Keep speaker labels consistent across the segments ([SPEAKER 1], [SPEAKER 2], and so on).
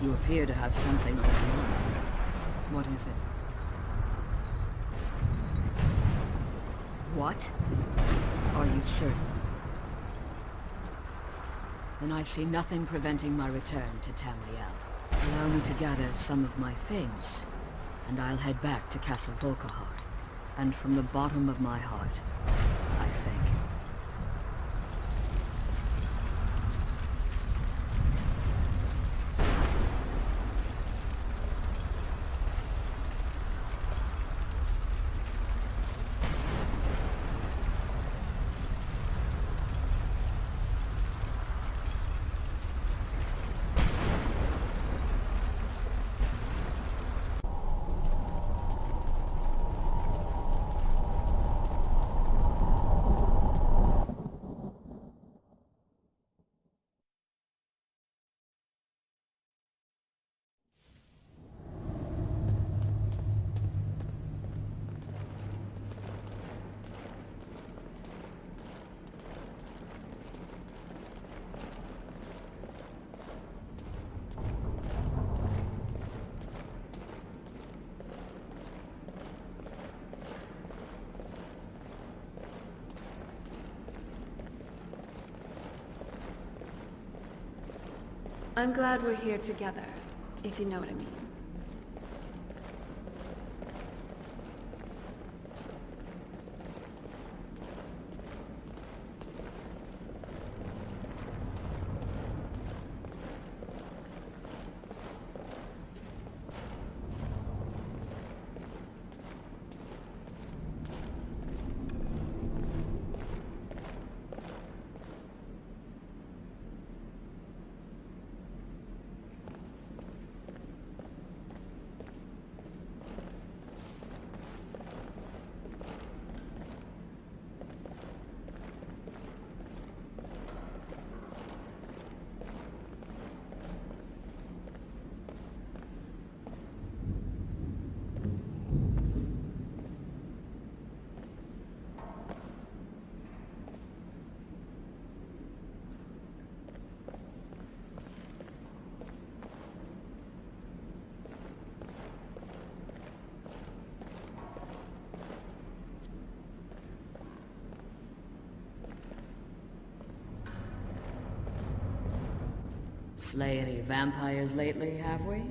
[SPEAKER 1] You appear to have something on your mind. What is it? What? Are you certain? Then I see nothing preventing my return to Tamriel. Allow me to gather some of my things, and I'll head back to Castle Volkihar. And from the bottom of my heart, I thank you.
[SPEAKER 2] I'm glad we're here together, if you know what I mean.
[SPEAKER 1] Slay any vampires lately, have we?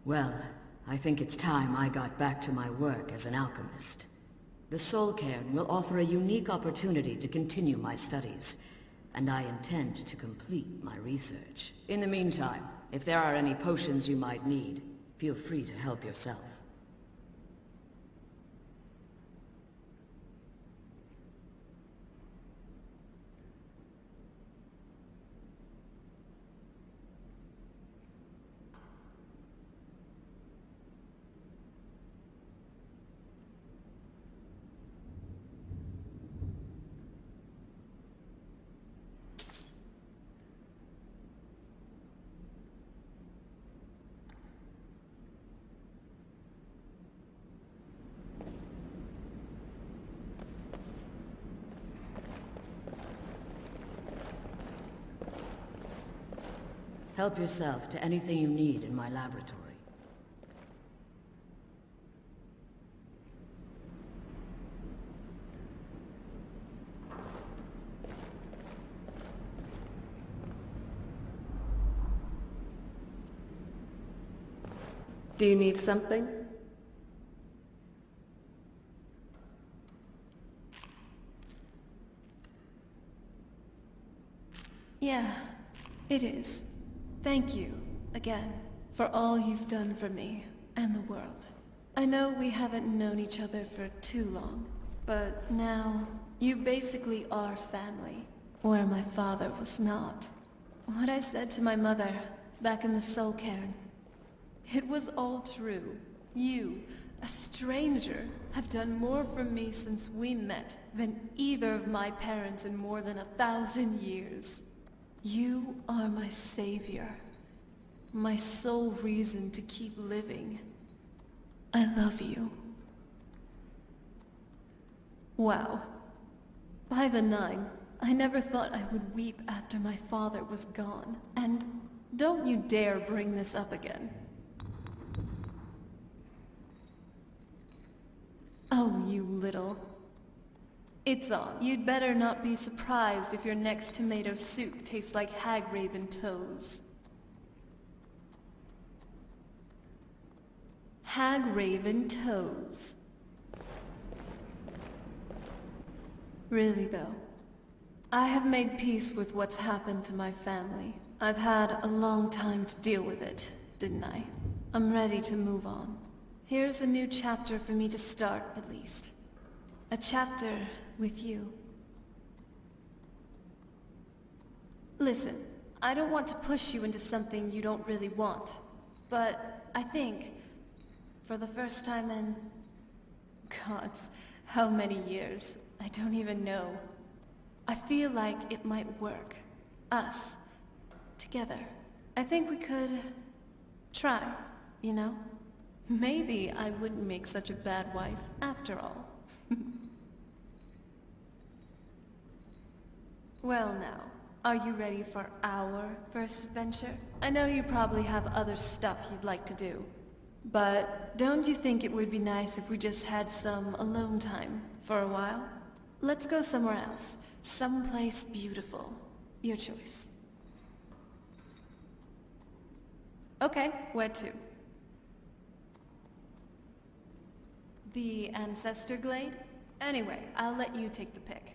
[SPEAKER 1] Well, I think it's time I got back to my work as an alchemist. The Soul Cairn will offer a unique opportunity to continue my studies, and I intend to complete my research. In the meantime, if there are any potions you might need, feel free to help yourself. Help yourself to anything you need in my laboratory.
[SPEAKER 2] Do you need something? Yeah, it is. Thank you, again, for all you've done for me and the world. I know we haven't known each other for too long, but now you basically are family, where my father was not. What I said to my mother back in the Soul Cairn, it was all true. You, a stranger, have done more for me since we met than either of my parents in more than 1,000 years. You are my savior, my sole reason to keep living. I love you. Wow. By the nine, I never thought I would weep after my father was gone. And don't you dare bring this up again. Oh, you little... It's on. You'd better not be surprised if your next tomato soup tastes like hag-raven toes. Hag-raven toes. Really though, I have made peace with what's happened to my family. I've had a long time to deal with it, didn't I? I'm ready to move on. Here's a new chapter for me to start, at least. A chapter with you. Listen, I don't want to push you into something you don't really want, but I think, for the first time in... gods, how many years? I don't even know. I feel like it might work. Us. Together. I think we could... try, you know? Maybe I wouldn't make such a bad wife, after all. Well now, are you ready for our first adventure? I know you probably have other stuff you'd like to do. But don't you think it would be nice if we just had some alone time for a while? Let's go somewhere else. Someplace beautiful. Your choice. Okay, where to? The Ancestor Glade? Anyway, I'll let you take the pick.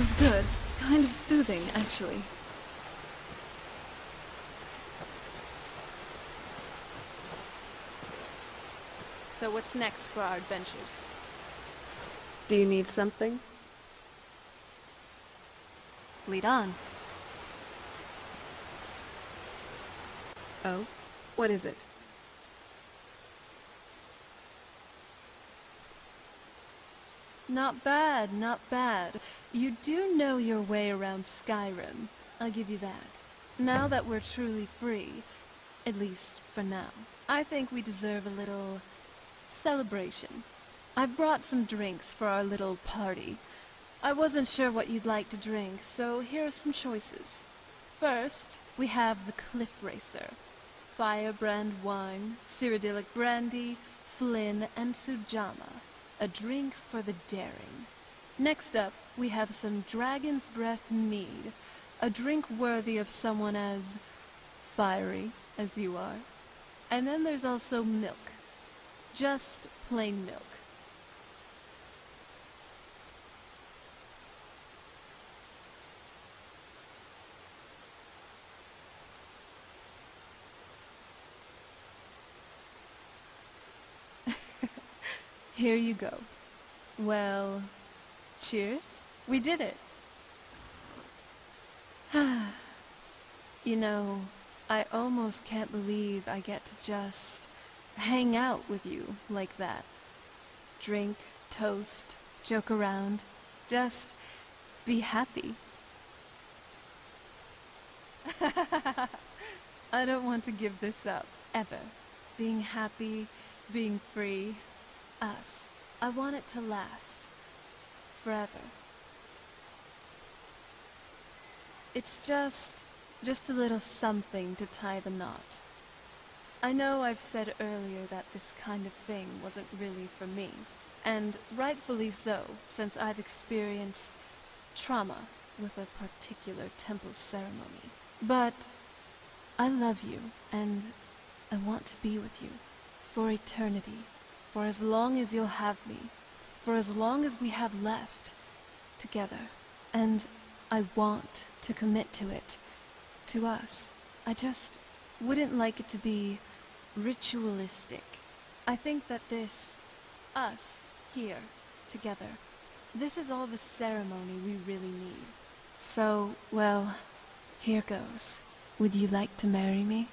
[SPEAKER 2] feels good. Kind of soothing, actually. So what's next for our adventures? Do you need something? Lead on. Oh? What is it? Not bad, not bad. You do know your way around Skyrim. I'll give you that. Now that we're truly free, at least for now, I think we deserve a little celebration. I've brought some drinks for our little party. I wasn't sure what you'd like to drink, so here are some choices. First, we have the Cliff Racer. Firebrand wine, Cyrodiilic brandy, Flynn, and Sujamma. A drink for the daring. Next up, we have some Dragon's Breath mead. A drink worthy of someone as fiery as you are. And then there's also milk. Just plain milk. Here you go. Well, cheers. We did it. You know, I almost can't believe I get to just hang out with you like that. Drink, toast, joke around, just be happy. I don't want to give this up, ever. Being happy, being free. Us. I want it to last. Forever. It's just a little something to tie the knot. I know I've said earlier that this kind of thing wasn't really for me. And rightfully so, since I've experienced trauma with a particular temple ceremony. But I love you, and I want to be with you. For eternity. For as long as you'll have me. For as long as we have left. Together. And I want to commit to it. To us. I just wouldn't like it to be ritualistic. I think that this, us, here, together, this is all the ceremony we really need. So, well, here goes. Would you like to marry me?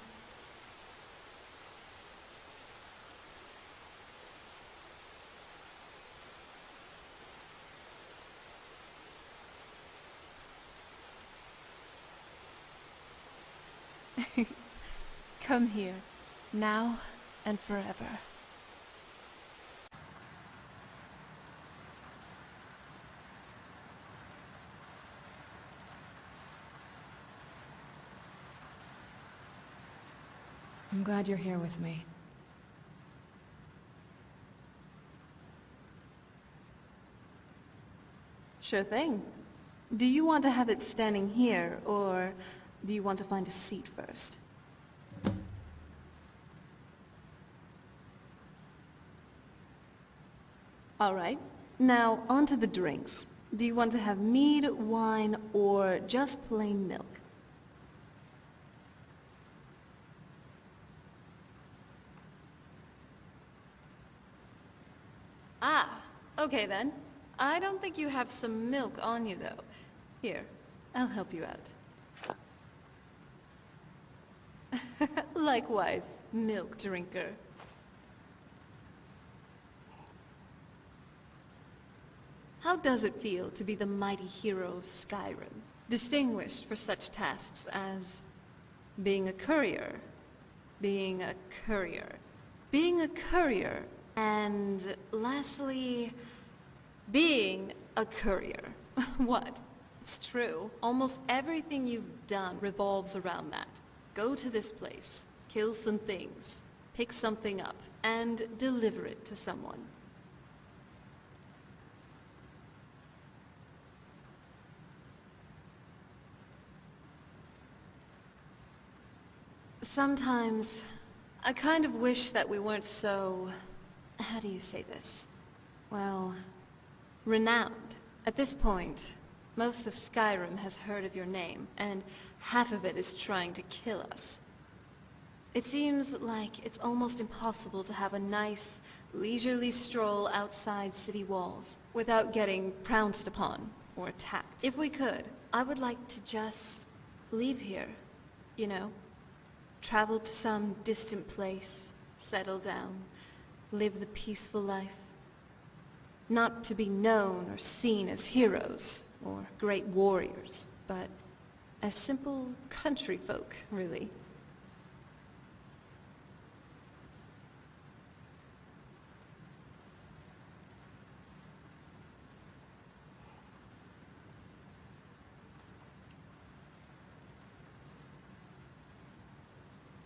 [SPEAKER 2] Come here, now and forever.
[SPEAKER 3] I'm glad you're here with me.
[SPEAKER 2] Sure thing. Do you want to have it standing here, or do you want to find a seat first? All right. Now, on to the drinks. Do you want to have mead, wine, or just plain milk? Ah, okay then. I don't think you have some milk on you, though. Here, I'll help you out. Likewise, milk drinker. How does it feel to be the mighty hero of Skyrim, distinguished for such tasks as being a courier, being a courier, being a courier, and lastly, being a courier? What? It's true. Almost everything you've done revolves around that. Go to this place, kill some things, pick something up, and deliver it to someone. Sometimes, I kind of wish that we weren't so... how do you say this? Well, renowned. At this point, Most of Skyrim has heard of your name, and half of it is trying to kill us. It seems like it's almost impossible to have a nice, leisurely stroll outside city walls without getting pounced upon or attacked. If we could, I would like to just leave here, you know? Travel to some distant place, settle down, live the peaceful life. Not to be known or seen as heroes or great warriors, but as simple country folk, really.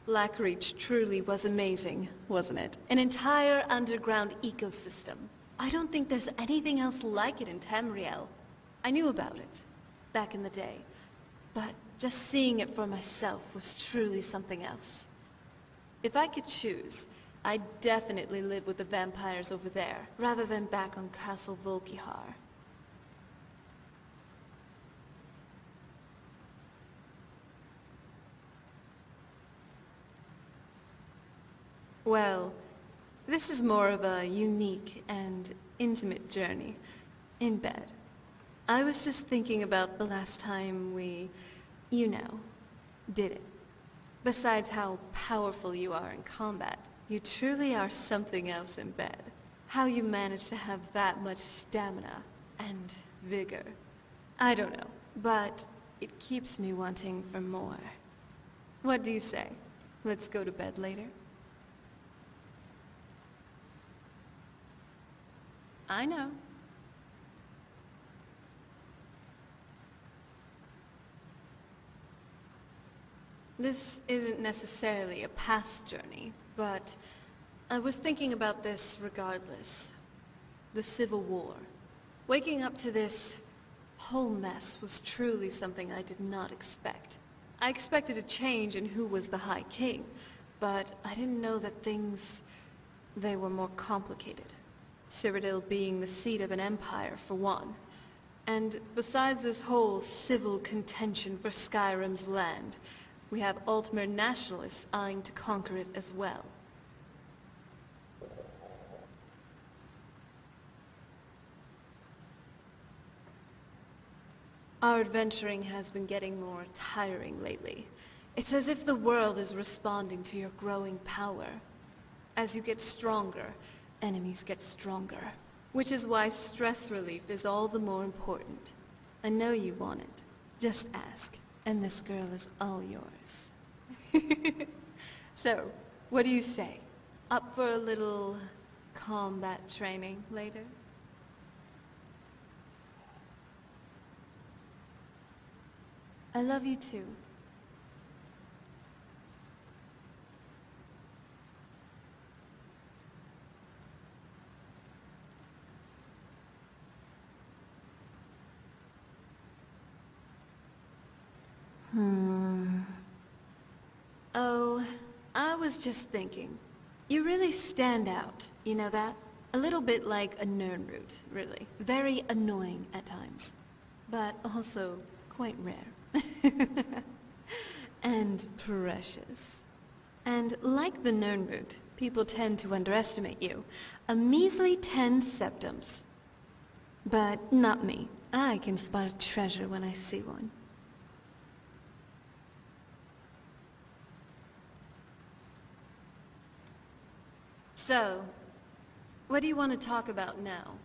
[SPEAKER 2] Blackreach truly was amazing, wasn't it? An entire underground ecosystem. I don't think there's anything else like it in Tamriel. I knew about it, back in the day, but just seeing it for myself was truly something else. If I could choose, I'd definitely live with the vampires over there, rather than back on Castle Volkihar. Well, this is more of a unique and intimate journey, in bed. I was just thinking about the last time we, you know, did it. Besides how powerful you are in combat, you truly are something else in bed. How you manage to have that much stamina and vigor. I don't know, but it keeps me wanting for more. What do you say? Let's go to bed later? I know. This isn't necessarily a past journey, but I was thinking about this regardless. The Civil War. Waking up to this whole mess was truly something I did not expect. I expected a change in who was the High King, but I didn't know that they were more complicated. Cyrodiil being the seat of an empire, for one. And besides this whole civil contention for Skyrim's land, we have Altmer nationalists eyeing to conquer it as well. Our adventuring has been getting more tiring lately. It's as if the world is responding to your growing power. As you get stronger, enemies get stronger. Which is why stress relief is all the more important. I know you want it. Just ask, and this girl is all yours. So, what do you say? Up for a little combat training later? I love you too. Oh, I was just thinking. You really stand out, you know that? A little bit like a Nirnroot, really. Very annoying at times. But also quite rare. And precious. And like the Nirnroot, people tend to underestimate you. A measly 10 septums. But not me. I can spot a treasure when I see one. So, what do you want to talk about now?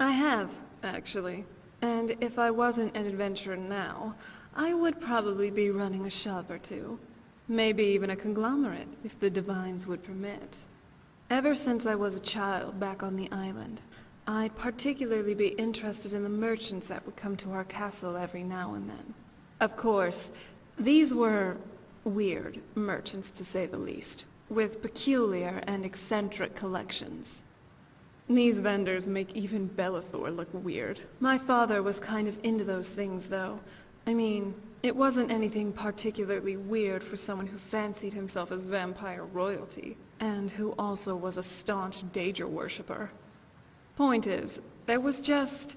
[SPEAKER 4] I have, actually. And if I wasn't an adventurer now, I would probably be running a shop or two. Maybe even a conglomerate, if the Divines would permit. Ever since I was a child back on the island, I'd particularly be interested in the merchants that would come to our castle every now and then. Of course, these were weird merchants to say the least, with peculiar and eccentric collections. These vendors make even Bellathor look weird. My father was kind of into those things, though. I mean, it wasn't anything particularly weird for someone who fancied himself as vampire royalty, and who also was a staunch Daedra worshipper. Point is, there was just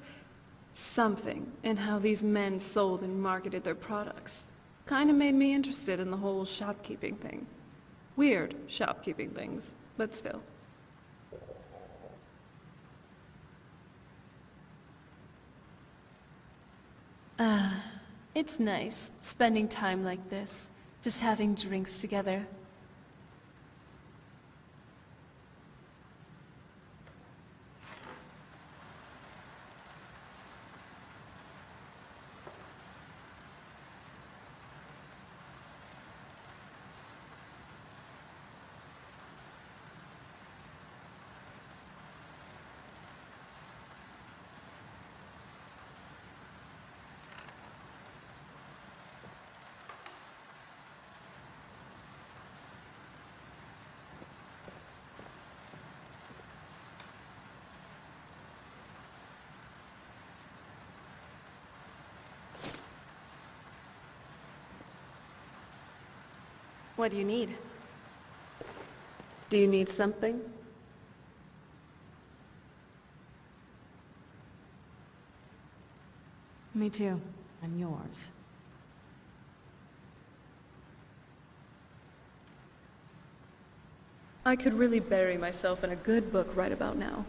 [SPEAKER 4] something in how these men sold and marketed their products. Kinda made me interested in the whole shopkeeping thing. Weird shopkeeping things, but still.
[SPEAKER 2] It's nice, spending time like this, just having drinks together.
[SPEAKER 5] What do you need? Do you need something?
[SPEAKER 3] Me too. I'm yours.
[SPEAKER 4] I could really bury myself in a good book right about now.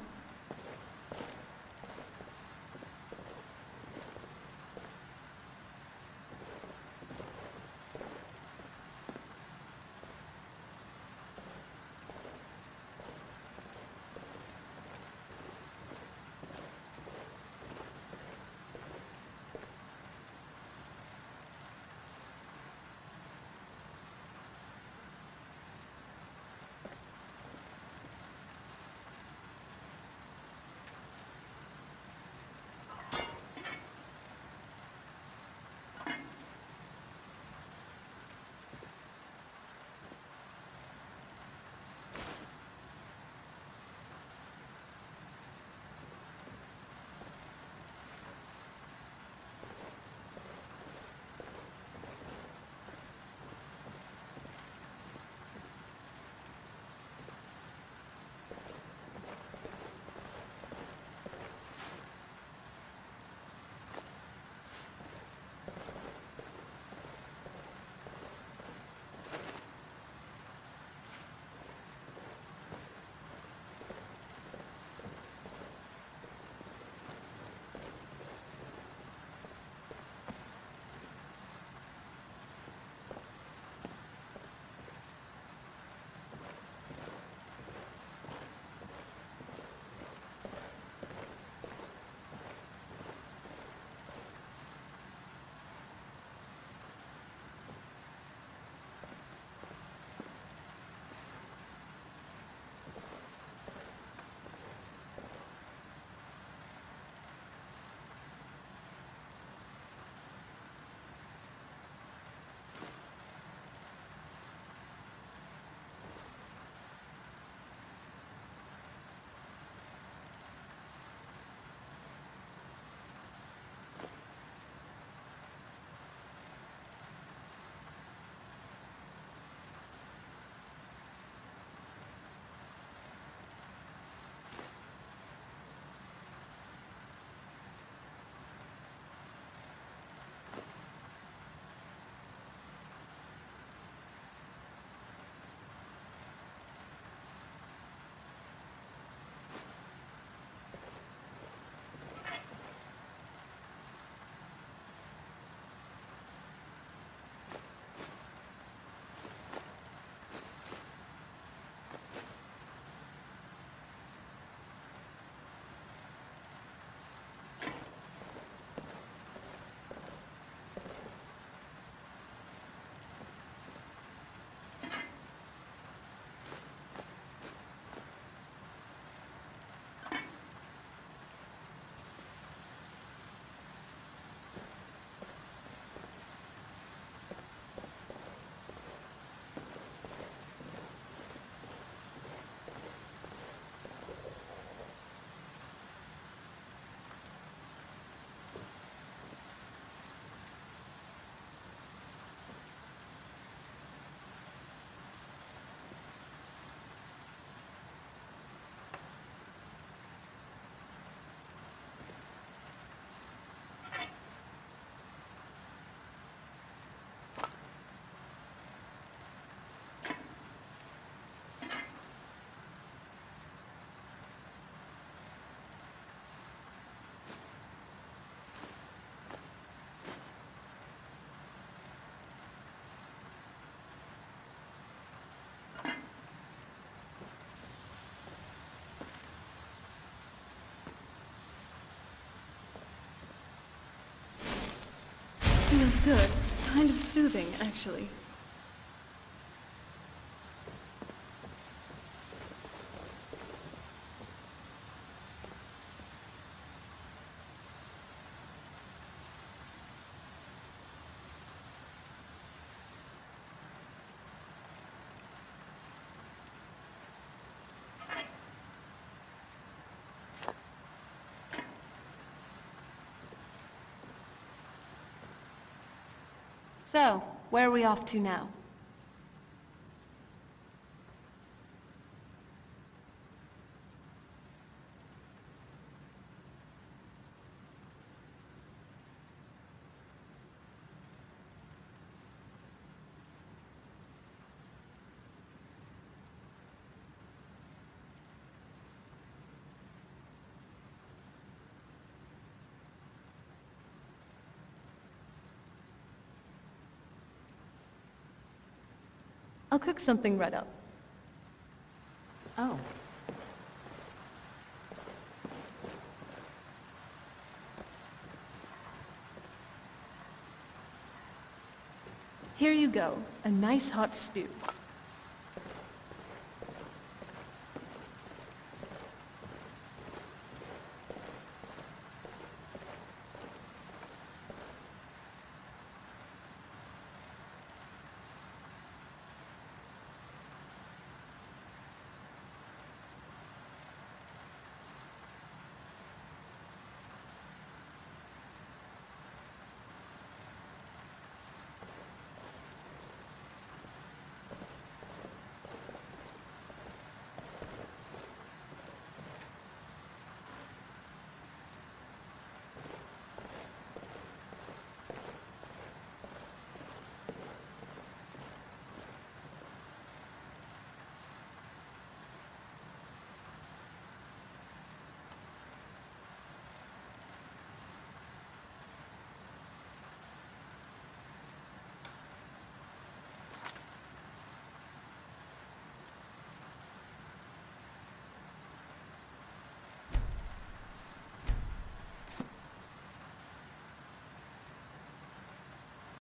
[SPEAKER 4] Feels good. Kind of soothing, actually.
[SPEAKER 2] So, where are we off to now? I'll cook something right up.
[SPEAKER 3] Oh,
[SPEAKER 2] Here you go, a nice hot stew.